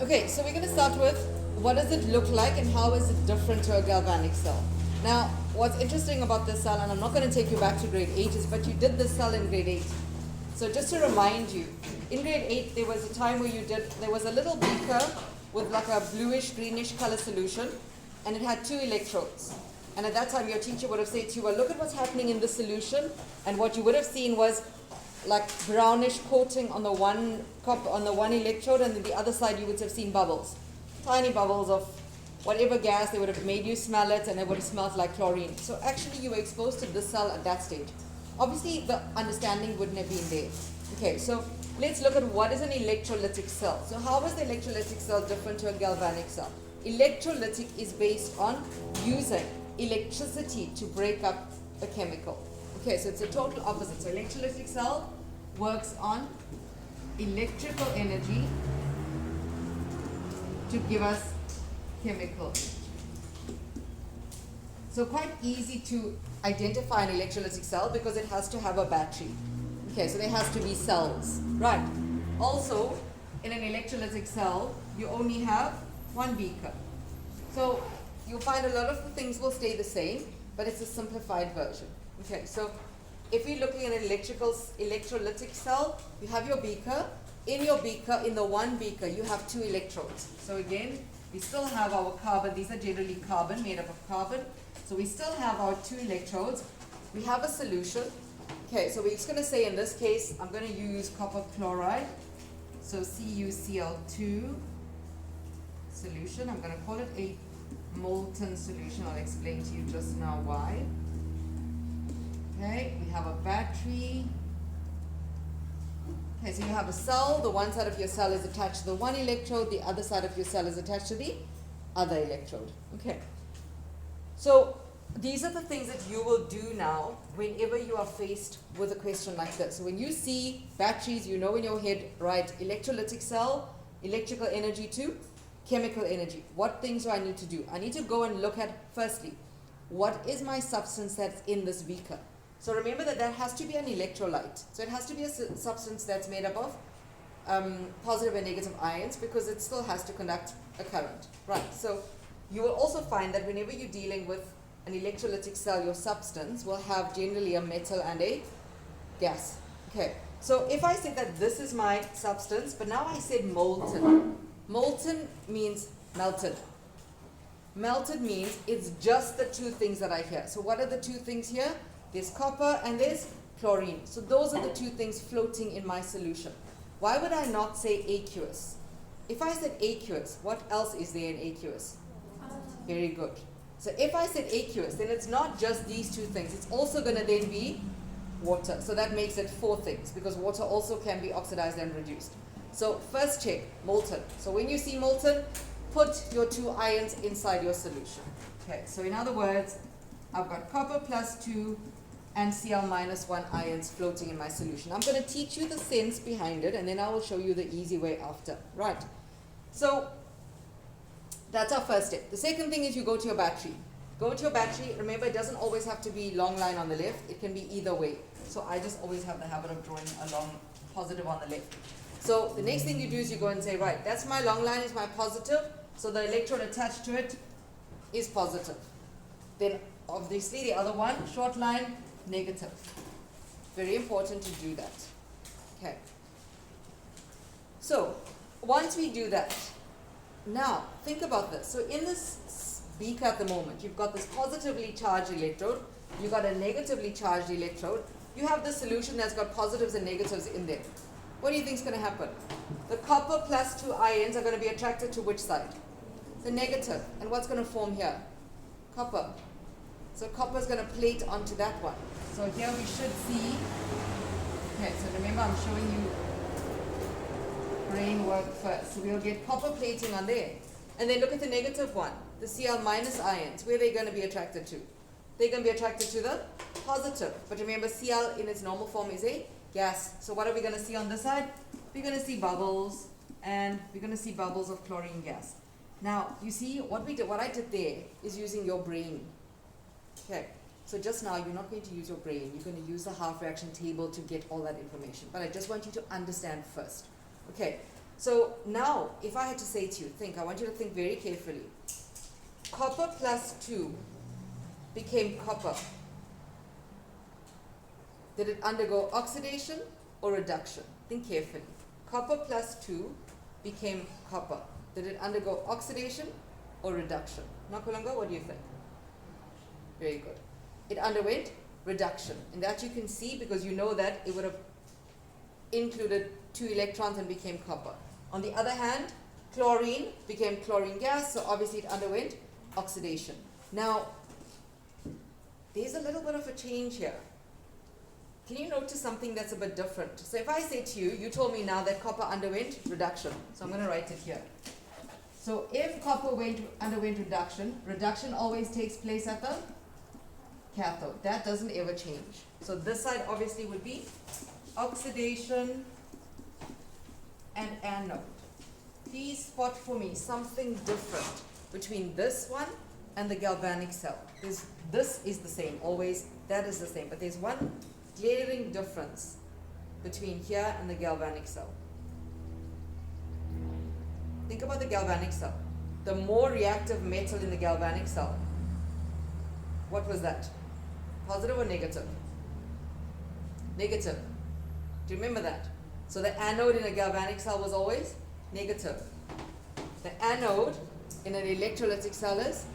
Okay, so we're going to start with what does it look like and how is it different to a galvanic cell. Now, what's interesting about this cell, and I'm not going to take you back to grade 8, is but you did this cell in grade 8. So just to remind you, in grade 8 there was a time where there was a little beaker with like a bluish greenish color solution, and it had 2 electrodes. And at that time your teacher would have said to you, well, look at what's happening in the solution, and what you would have seen was like brownish coating on the one electrode, and then the other side you would have seen bubbles, tiny bubbles of whatever gas. They would have made you smell it, and it would have smelled like chlorine. So actually you were exposed to this cell at that stage. Obviously the understanding wouldn't have been there. Okay, so let's look at what is an electrolytic cell. So how is the electrolytic cell different to a galvanic cell? Electrolytic is based on using electricity to break up a chemical. Okay, so it's a total opposite. So electrolytic cell works on electrical energy to give us chemical energy. So quite easy to identify an electrolytic cell because it has to have a battery. Okay, so there has to be cells. Right. Also, in an electrolytic cell, you only have one beaker. So you'll find a lot of the things will stay the same, but it's a simplified version. Okay, so if you're looking at an electrolytic cell, you have your beaker. In your beaker, in the one beaker, you have 2 electrodes. So again, we still have our carbon. These are generally carbon, made up of carbon. So we still have our 2 electrodes. We have a solution. Okay, so we're just going to say in this case, I'm going to use copper chloride. So CuCl2 solution. I'm going to call it a molten solution. I'll explain to you just now why. Okay, we have a battery. Okay, so you have a cell. The one side of your cell is attached to the one electrode. The other side of your cell is attached to the other electrode. Okay. So these are the things that you will do now whenever you are faced with a question like this. So when you see batteries, you know in your head, right, electrolytic cell, electrical energy to chemical energy. What things do I need to do? I need to go and look at, firstly, what is my substance that's in this beaker? So remember that has to be an electrolyte. So it has to be a substance that's made up of positive and negative ions, because it still has to conduct a current. Right. So you will also find that whenever you're dealing with an electrolytic cell, your substance will have generally a metal and a gas. Okay. So if I said that this is my substance, but now I said molten. Molten means melted. Melted means it's just the 2 things that I hear. So what are the 2 things here? There's copper and there's chlorine. So those are the 2 things floating in my solution. Why would I not say aqueous? If I said aqueous, what else is there in aqueous? Very good. So if I said aqueous, then it's not just these 2 things. It's also going to then be water. So that makes it 4 things, because water also can be oxidized and reduced. So first check, molten. So when you see molten, put your 2 ions inside your solution. Okay, so in other words, I've got copper plus 2 and Cl minus 1 ions floating in my solution. I'm going to teach you the sense behind it, and then I will show you the easy way after. Right. So that's our first step. The second thing is you go to your battery. Go to your battery. Remember, it doesn't always have to be long line on the left. It can be either way. So I just always have the habit of drawing a long positive on the left. So the next thing you do is you go and say, right, that's my long line, is my positive. So the electrode attached to it is positive. Then obviously the other one, short line, negative. Very important to do that. Okay. So once we do that, now think about this. So in this beaker at the moment, you've got this positively charged electrode, you've got a negatively charged electrode, you have the solution that's got positives and negatives in there. What do you think is going to happen? The copper plus 2 ions are going to be attracted to which side? The negative. And what's going to form here? Copper. So copper is going to plate onto that one. So here we should see, okay, so remember I'm showing you brain work first. So we'll get copper plating on there. And then look at the negative one, the Cl minus ions. Where are they going to be attracted to? They're going to be attracted to the positive. But remember, Cl in its normal form is a gas. So what are we going to see on this side? We're going to see bubbles, and we're going to see bubbles of chlorine gas. Now, you see, what I did there is using your brain. Okay, so just now you're not going to use your brain. You're going to use the half reaction table to get all that information. But I just want you to understand first. Okay, So now, if I had to say to you, think, I want you to think very carefully. Copper plus 2 became copper. Did it undergo oxidation or reduction? Think carefully. Copper plus 2 became copper. Did it undergo oxidation or reduction? Nakulanga, what do you think? Very good. It underwent reduction. And that you can see because you know that it would have included 2 electrons and became copper. On the other hand, chlorine became chlorine gas, so obviously it underwent oxidation. Now, there's a little bit of a change here. Can you notice something that's a bit different? So if I say to you, you told me now that copper underwent reduction. So I'm going to write it here. So if copper underwent reduction, reduction always takes place at the cathode. That doesn't ever change. So this side obviously would be oxidation and anode. Please spot for me something different between this one and the galvanic cell. This is the same, always, that is the same. But there's one glaring difference between here and the galvanic cell. Think about the galvanic cell. The more reactive metal in the galvanic cell, what was that? Positive or negative? Negative. Do you remember that? So the anode in a galvanic cell was always negative. The anode in an electrolytic cell is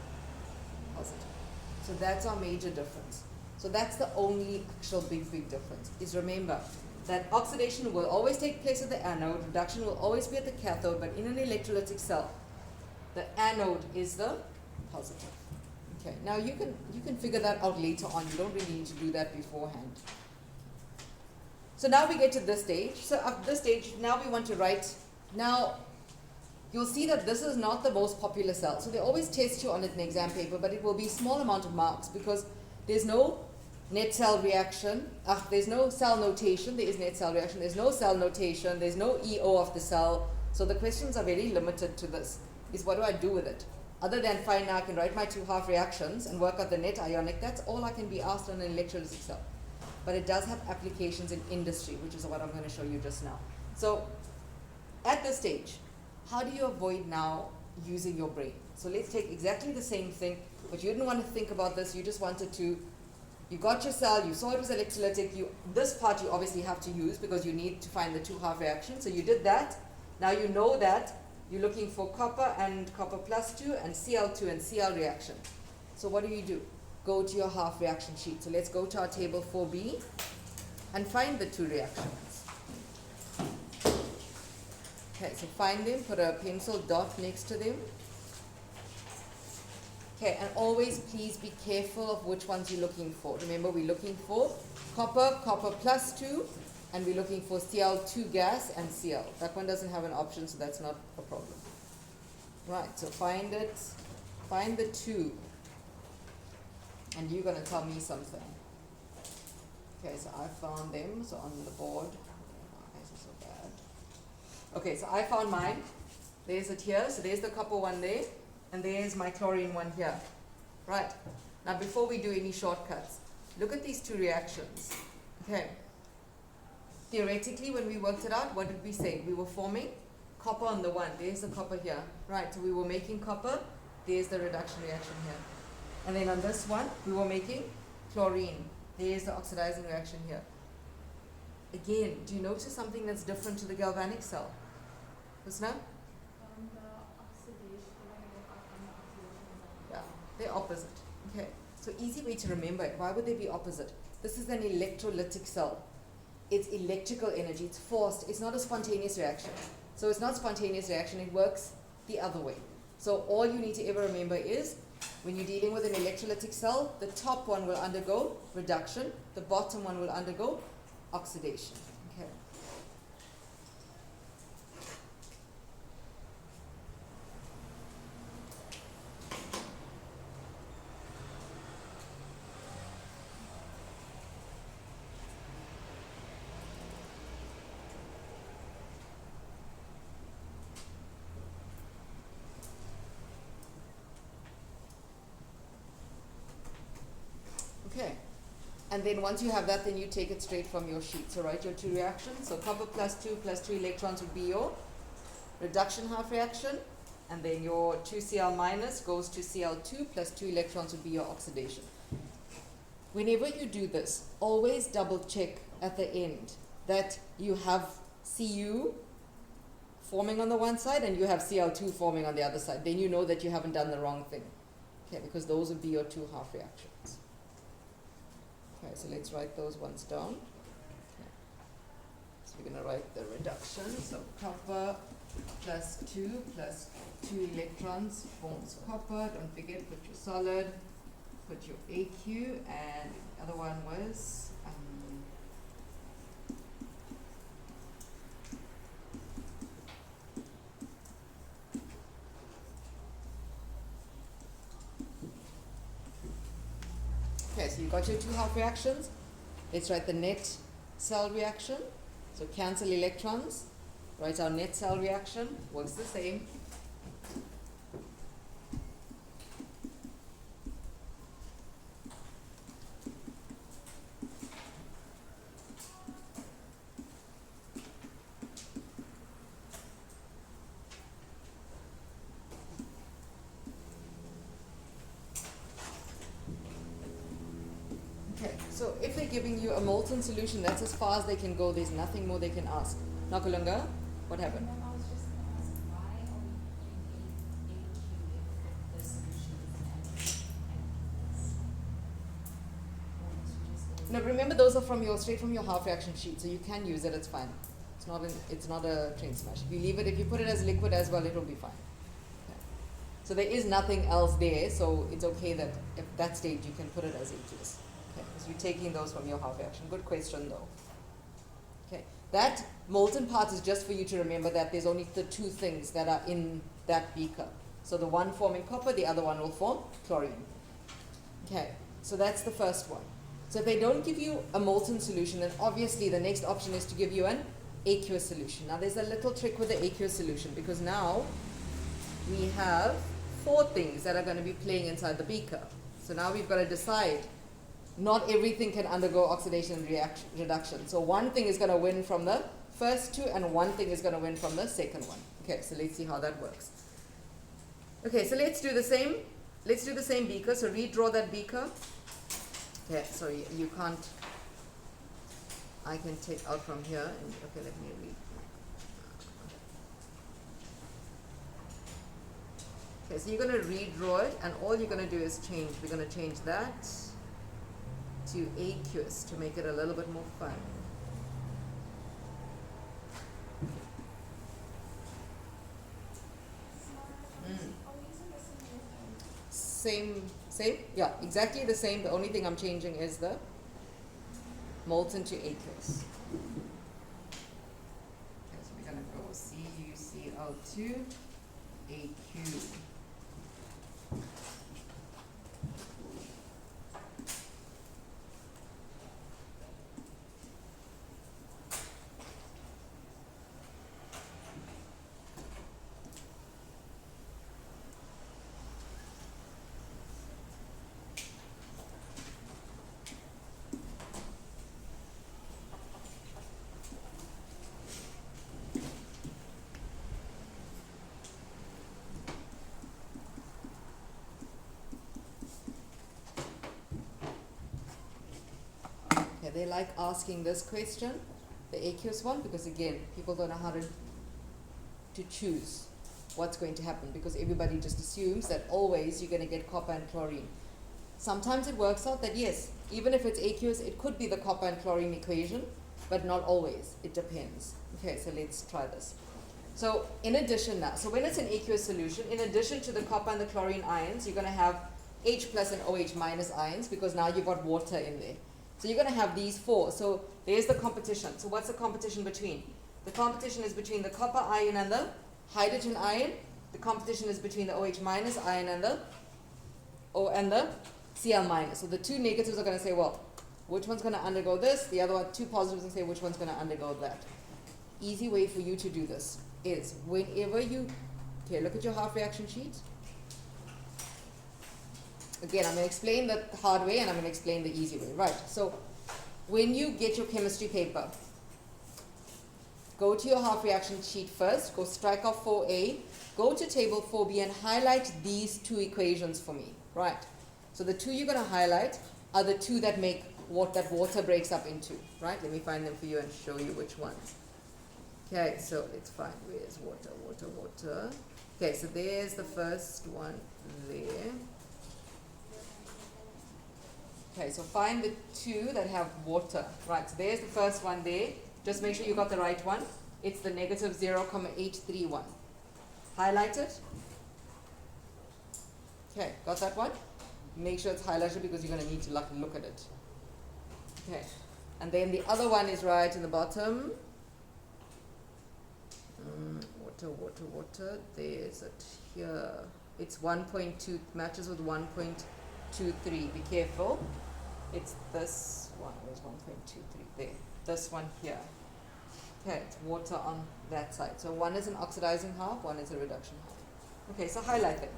positive. So that's our major difference. So that's the only actual big difference, is remember that oxidation will always take place at the anode, reduction will always be at the cathode, but in an electrolytic cell, the anode is the positive. Okay, now you can figure that out later on. You don't really need to do that beforehand. So now we get to this stage. So at this stage, now we want to write. Now, you'll see that this is not the most popular cell. So they always test you on it in exam paper, but it will be small amount of marks because there's no net cell reaction. There's no cell notation. There is net cell reaction. There's no cell notation. There's no EO of the cell. So the questions are very limited to this. Is what do I do with it? Other than fine, now I can write my 2 half reactions and work out the net ionic. That's all I can be asked on an electrolytic cell. But it does have applications in industry, which is what I'm going to show you just now. So at this stage, how do you avoid now using your brain? So let's take exactly the same thing, but you didn't want to think about this. You just wanted to, you got your cell, you saw it was electrolytic. This part you obviously have to use because you need to find the 2 half reactions. So you did that. Now you know that you're looking for copper and copper plus 2 and Cl2 and Cl reaction. So what do? Go to your half reaction sheet. So let's go to our table 4b and find the 2 reactions. Okay, so find them, put a pencil dot next to them. Okay, and always please be careful of which ones you're looking for. Remember, we're looking for copper plus 2, and we're looking for Cl2 gas and Cl. That one doesn't have an option, so that's not a problem. Right, so find it, find the 2. And you're going to tell me something. Okay, so I found them. So on the board. Why is it so bad? Okay, so I found mine. There's it here. So there's the copper one there. And there's my chlorine one here. Right. Now before we do any shortcuts, look at these 2 reactions. Okay. Theoretically, when we worked it out, what did we say? We were forming copper on the one. There's the copper here. Right, so we were making copper. There's the reduction reaction here. And then on this one, we were making chlorine. There's the oxidizing reaction here. Again, do you notice something that's different to the galvanic cell? Listen up. The oxidation. Yeah, they're opposite. Okay, so easy way to remember it. Why would they be opposite? This is an electrolytic cell. It's electrical energy. It's forced. It's not a spontaneous reaction. So it's not spontaneous reaction. It works the other way. So all you need to ever remember is when you're dealing with an electrolytic cell, the top one will undergo reduction, the bottom one will undergo oxidation. Okay. Okay, and then once you have that, then you take it straight from your sheet. So write your 2 reactions. So copper plus 2 electrons would be your reduction half reaction, and then your 2Cl minus goes to Cl2 plus 2 electrons would be your oxidation. Whenever you do this, always double check at the end that you have Cu forming on the one side and you have Cl2 forming on the other side. Then you know that you haven't done the wrong thing. Okay, because those would be your two half reactions. Okay, so let's write those ones down. Okay. So we're going to write the reduction. So copper plus 2 plus 2 electrons forms copper. Don't forget, put your solid, put your AQ, and the other one was okay, so you got your two half reactions. Let's write the net cell reaction. So cancel electrons. Write our net cell reaction. Works the same. Okay, so if they're giving you a molten solution, that's as far as they can go. There's nothing more they can ask. Nakulunga, what happened? And then I was just going to ask, why are we putting AQ if the solution is N? No, remember those are from your straight from your half reaction sheet, so you can use it. It's fine. It's not a train smash. If you leave it, if you put it as liquid as well, it will be fine. Okay. So there is nothing else there, so it's okay that at that stage you can put it as aqueous. Okay, because you're taking those from your half reaction. Good question though. Okay, that molten part is just for you to remember that there's only the two things that are in that beaker. So the one forming copper, the other one will form chlorine. Okay, so that's the first one. So if they don't give you a molten solution, then obviously the next option is to give you an aqueous solution. Now there's a little trick with the aqueous solution, because now we have four things that are going to be playing inside the beaker. So now we've got to decide. Not everything can undergo oxidation and reduction. So one thing is going to win from the first two, and one thing is going to win from the second one. Okay, so let's see how that works. Okay, so let's do the same. Let's do the same beaker. So redraw that beaker. Okay, sorry, you can't. I can take out from here. And, okay, let me read. Okay, so you're going to redraw it, and all you're going to do is change. We're going to change that to aqueous to make it a little bit more fun. Same, yeah, exactly the same. The only thing I'm changing is the molten to aqueous. Okay, so we're going to go CuCl2 AQ. They like asking this question, the aqueous one, because again, people don't know how to choose what's going to happen, because everybody just assumes that always you're going to get copper and chlorine. Sometimes it works out that yes, even if it's aqueous, it could be the copper and chlorine equation, but not always. It depends. Okay, so let's try this. So in addition now, so when it's an aqueous solution, in addition to the copper and the chlorine ions, you're going to have H plus and OH minus ions, because now you've got water in there. So you're going to have these four. So there's the competition. So what's the competition between? The competition is between the copper ion and the hydrogen ion. The competition is between the OH minus ion and the Cl minus. So the two negatives are going to say, well, which one's going to undergo this? The other one, two positives, and say which one's going to undergo that. Easy way for you to do this is whenever you, okay, look at your half reaction sheet. Again, I'm going to explain the hard way and I'm going to explain the easy way. Right, so when you get your chemistry paper, go to your half reaction sheet first, go strike off 4a, go to table 4b and highlight these two equations for me, right? So the two you're going to highlight are the two that make that water breaks up into, right? Let me find them for you and show you which ones. Okay, so let's find, where's water, water, water. Okay, so there's the first one there. Okay, so find the two that have water. Right, so there's the first one there. Just make sure you got the right one. It's the negative 0,831. Highlight it. Okay, got that one? Make sure it's highlighted because you're going to need to look at it. Okay, and then the other one is right in the bottom. Water, water, water. There's it here. It's 1.2, matches with 1.23. Be careful. It's this one. Where's 1.23? There. This one here. Okay, it's water on that side. So one is an oxidizing half, one is a reduction half. Okay, so highlight them.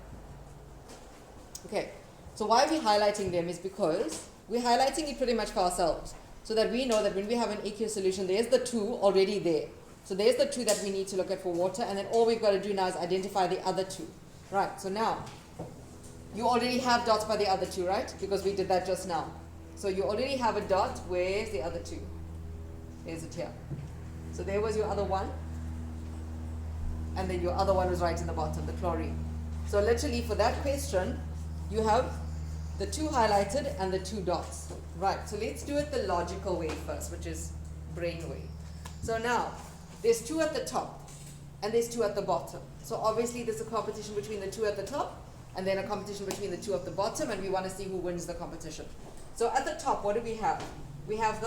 Okay, so why we're highlighting them is because we're highlighting it pretty much for ourselves. So that we know that when we have an aqueous solution, there's the two already there. So there's the two that we need to look at for water, and then all we've got to do now is identify the other two. Right, so now, you already have dots by the other two, right? Because we did that just now. So you already have a dot. Where's the other two? There's it here. So there was your other one. And then your other one was right in the bottom, the chlorine. So literally for that question, you have the two highlighted and the two dots. Right, so let's do it the logical way first, which is brain way. So now, there's two at the top and there's two at the bottom. So obviously there's a competition between the two at the top and then a competition between the two at the bottom, and we want to see who wins the competition. So at the top, what do we have? We have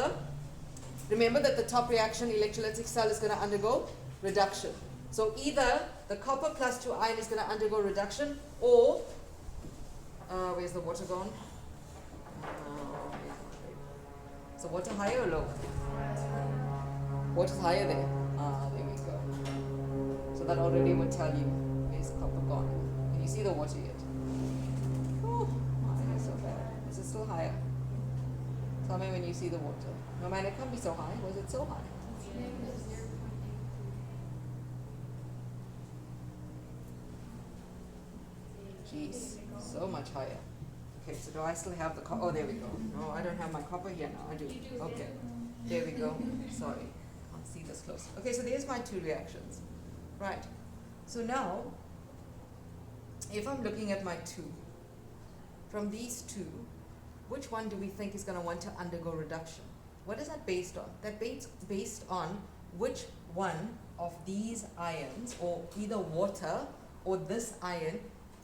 remember that the top reaction electrolytic cell is going to undergo reduction. So either the copper plus 2 ion is going to undergo reduction, or, where's the water gone? So water higher or low? Water's higher there. There we go. So that already would tell you where's the copper gone. Can you see the water yet? Oh, my, so bad. Is it still higher? Tell me when you see the water. No man, it can't be so high. Was it so high? Jeez, so much higher. Okay, so do I still have the copper? Oh, there we go. No, I don't have my copper here now. I do. Okay, there we go. Sorry, can't see this close. Okay, so there's my two reactions. Right. So now, if I'm looking at my two, from these two, which one do we think is going to want to undergo reduction? What is that based on? That's based on which one of these ions, or either water or this ion,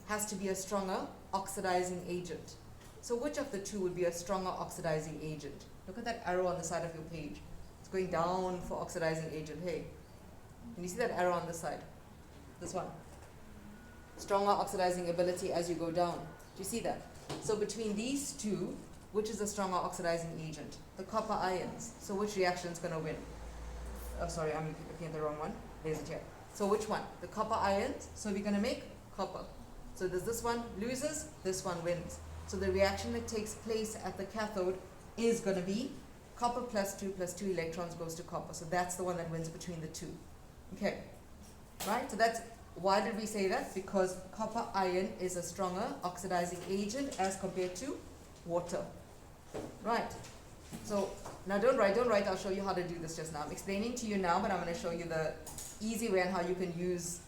has to be a stronger oxidizing agent. So which of the two would be a stronger oxidizing agent? Look at that arrow on the side of your page. It's going down for oxidizing agent. Hey, can you see that arrow on the side? This one. Stronger oxidizing ability as you go down. Do you see that? So between these two, which is a stronger oxidizing agent? The copper ions. So which reaction is going to win? Oh, sorry, I'm looking at the wrong one. There's it here. So which one? The copper ions. So we're going to make copper. So there's this one loses, this one wins. So the reaction that takes place at the cathode is going to be copper plus 2 electrons goes to copper. So that's the one that wins between the two. Okay. Right? So that's, why did we say that? Because copper ion is a stronger oxidizing agent as compared to water. Right. So now don't write, I'll show you how to do this just now. I'm explaining to you now, but I'm going to show you the easy way and how you can use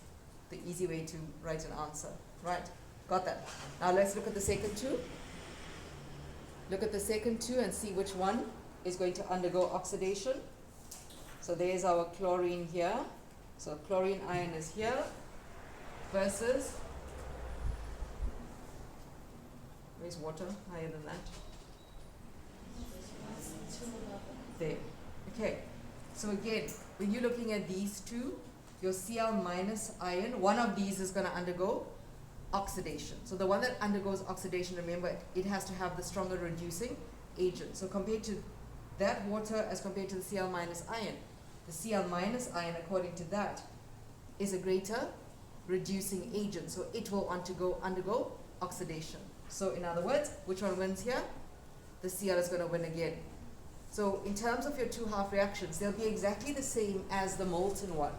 the easy way to write an answer. Right. Got that. Now let's look at the second two. Look at the second two and see which one is going to undergo oxidation. So there's our chlorine here. So chlorine ion is here versus, where's water higher than that? There. Okay. So again, when you're looking at these two, your Cl minus ion, one of these is going to undergo oxidation. So the one that undergoes oxidation, remember, it has to have the stronger reducing agent. So compared to that water as compared to the Cl minus ion, the Cl minus ion, according to that, is a greater reducing agent. So it will undergo oxidation. So in other words, which one wins here? The Cl is going to win again. So in terms of your two half reactions, they'll be exactly the same as the molten one.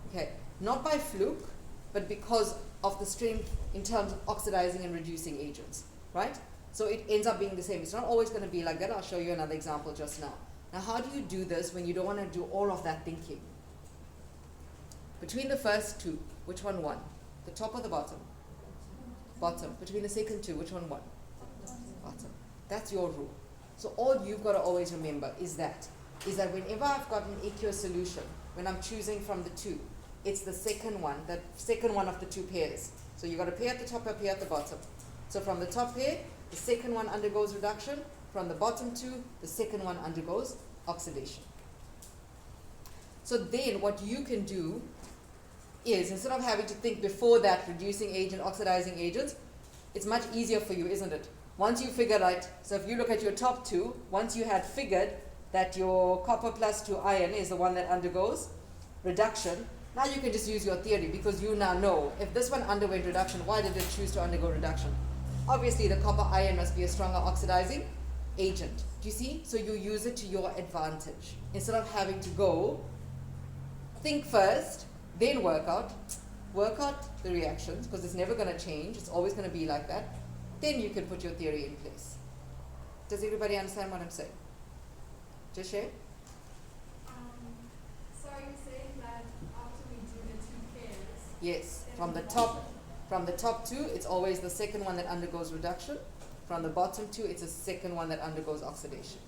Okay, not by fluke, but because of the strength in terms of oxidizing and reducing agents, right? So it ends up being the same. It's not always going to be like that. I'll show you another example just now. Now, how do you do this when you don't want to do all of that thinking? Between the first two, which one won? The top or the bottom? Bottom. Between the second two, which one won? Bottom. That's your rule. So all you've got to always remember is that whenever I've got an aqueous solution, when I'm choosing from the two, it's the second one of the two pairs. So you've got a pair at the top, a pair at the bottom. So from the top pair, the second one undergoes reduction. From the bottom two, the second one undergoes oxidation. So then what you can do is, instead of having to think before that, reducing agent, oxidizing agents, it's much easier for you, isn't it? Once you figure out, so if you look at your top two, once you had figured that your copper plus 2 iron is the one that undergoes reduction, now you can just use your theory, because you now know, if this one underwent reduction, why did it choose to undergo reduction? Obviously, the copper ion must be a stronger oxidizing agent. Do you see? So you use it to your advantage. Instead of having to go, think first, then work out the reactions, because it's never going to change. It's always going to be like that. Then you can put your theory in place. Does everybody understand what I'm saying? Just share? So are you saying that after we do the two pairs? Yes. From the top two, it's always the second one that undergoes reduction. From the bottom two, it's the second one that undergoes oxidation.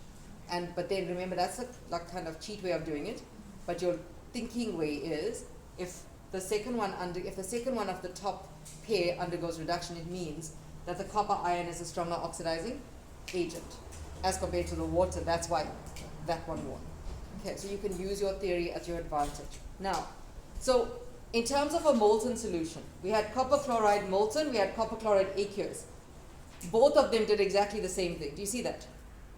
But then remember, that's a like kind of cheat way of doing it. But your thinking way is, if the second one of the top pair undergoes reduction, it means that the copper ion is a stronger oxidizing agent as compared to the water. That's why that one won. Okay, so you can use your theory at your advantage. Now, so in terms of a molten solution, we had copper chloride molten, we had copper chloride aqueous. Both of them did exactly the same thing. Do you see that?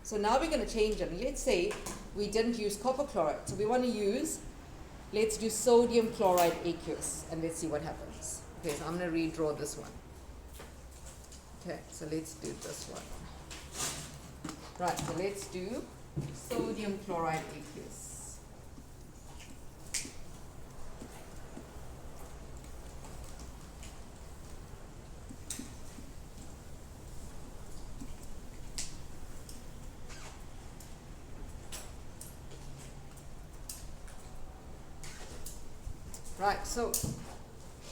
So now we're going to change them. Let's say we didn't use copper chloride. So we want to use, let's do sodium chloride aqueous, and let's see what happens. Okay, so I'm going to redraw this one. Okay, so let's do this one. Right, so let's do sodium chloride aqueous. Right, so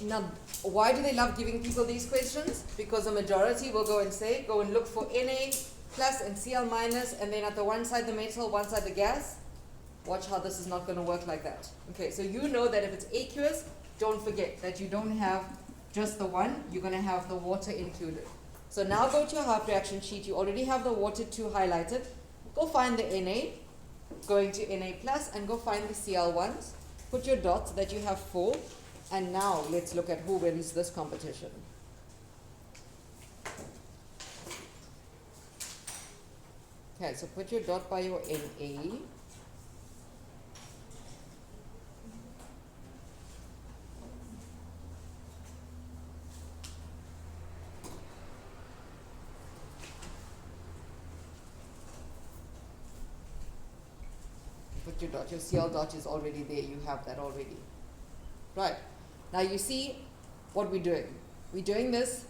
now why do they love giving people these questions? Because the majority will go and look for Na plus and Cl minus, and then at the one side the metal, one side the gas. Watch how this is not going to work like that. Okay, so you know that if it's aqueous, don't forget that you don't have just the one, you're going to have the water included. So now go to your half reaction sheet. You already have the water 2 highlighted. Go find the Na, going to Na plus, and go find the Cl ones. Put your dots that you have 4. And now let's look at who wins this competition. Okay, so put your dot by your Na. Put your dot. Your Cl dot is already there. You have that already. Right. Now you see what we're doing. We're doing this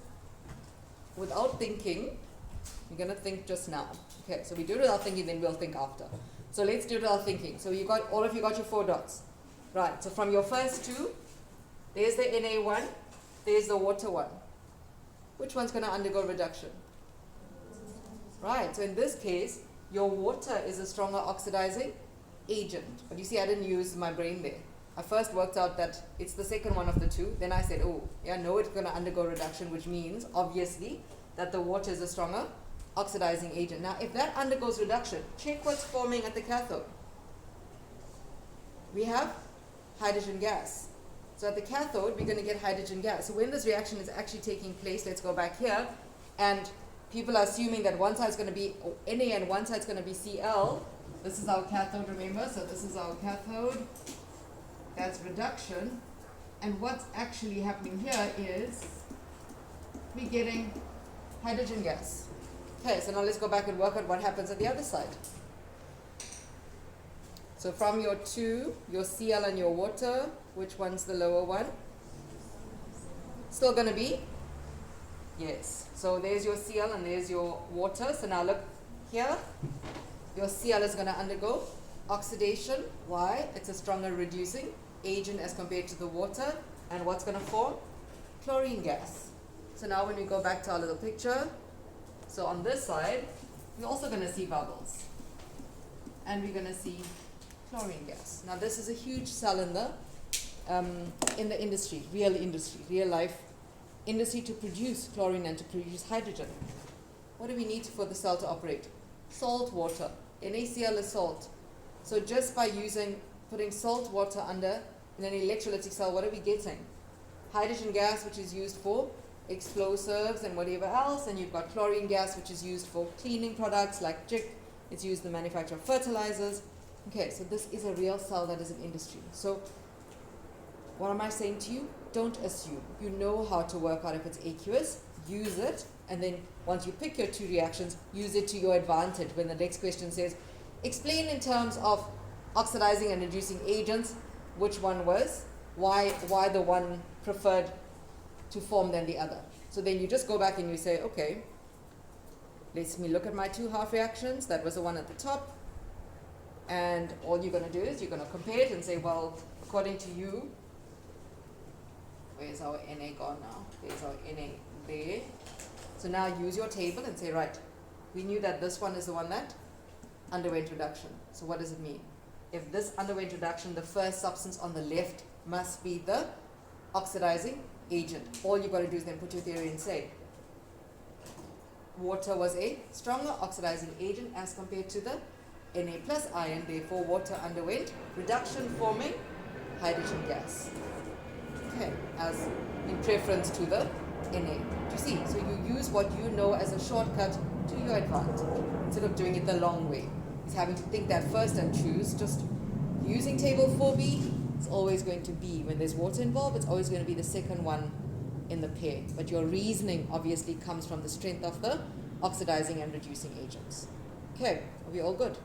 without thinking. You're going to think just now. Okay, so we do it without thinking, then we'll think after. So let's do it without thinking. So all of you got your 4 dots. Right, so from your first 2, there's the Na1, there's the water 1. Which one's going to undergo reduction? Right, so in this case, your water is a stronger oxidizing agent. But you see, I didn't use my brain there. I first worked out that it's the second one of the 2. Then I said, no, it's going to undergo reduction, which means, obviously, that the water is a stronger oxidizing agent. Now, if that undergoes reduction, check what's forming at the cathode. We have hydrogen gas. So at the cathode, we're going to get hydrogen gas. So when this reaction is actually taking place, let's go back here, and people are assuming that one side is going to be Na and one side is going to be Cl. This is our cathode, remember? So this is our cathode. That's reduction. And what's actually happening here is we're getting hydrogen gas. Okay, so now let's go back and work out what happens at the other side. So from your two, your Cl and your water, which one's the lower one? Still going to be? Yes. So there's your Cl and there's your water. So now look here. Your Cl is going to undergo oxidation. Why? It's a stronger reducing agent as compared to the water. And what's going to form? Chlorine gas. So now when we go back to our little picture, so on this side, we're also going to see bubbles. And we're going to see chlorine gas. Now this is a huge cell in the industry, real life industry to produce chlorine and to produce hydrogen. What do we need for the cell to operate? Salt water. NaCl is salt. So just by putting salt water under in an electrolytic cell, what are we getting? Hydrogen gas, which is used for explosives and whatever else, and you've got chlorine gas, which is used for cleaning products like jik. It's used in the manufacture of fertilizers. Okay, so this is a real cell that is an industry. So what am I saying to you? Don't assume. You know how to work out if it's aqueous, use it, and then once you pick your two reactions, use it to your advantage. When the next question says, explain in terms of oxidizing and reducing agents, which one was, why the one preferred to form than the other. So then you just go back and you say, okay, let me look at my two half reactions. That was the one at the top. And all you're going to do is you're going to compare it and say, well, according to you, where's our Na gone now? There's our Na there. So now use your table and say, right, we knew that this one is the one that underwent reduction. So what does it mean? If this underwent reduction, the first substance on the left must be the oxidizing agent. All you've got to do is then put your theory and say, water was a stronger oxidizing agent as compared to the Na plus ion, therefore water underwent reduction forming hydrogen gas. Okay, as in preference to the Na. Do you see? So you use what you know as a shortcut to your advantage instead of doing it the long way. It's having to think that first and choose. Just using table 4b, it's always going to be, when there's water involved, it's always going to be the second one in the pair. But your reasoning obviously comes from the strength of the oxidizing and reducing agents. Okay, are we all good?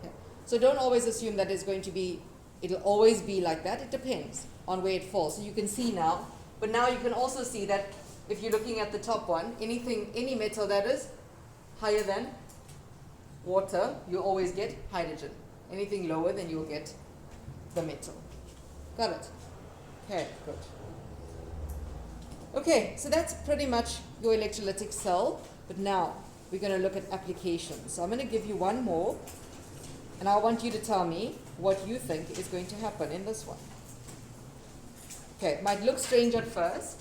Okay. So don't always assume that it'll always be like that. It depends on where it falls. So you can see now, but now you can also see that if you're looking at the top one, any metal that is higher than water, you always get hydrogen. Anything lower, then you'll get the metal. Got it? Okay, good. Okay, so that's pretty much your electrolytic cell. But now we're going to look at applications. So I'm going to give you one more, and I want you to tell me what you think is going to happen in this one. Okay, it might look strange at first,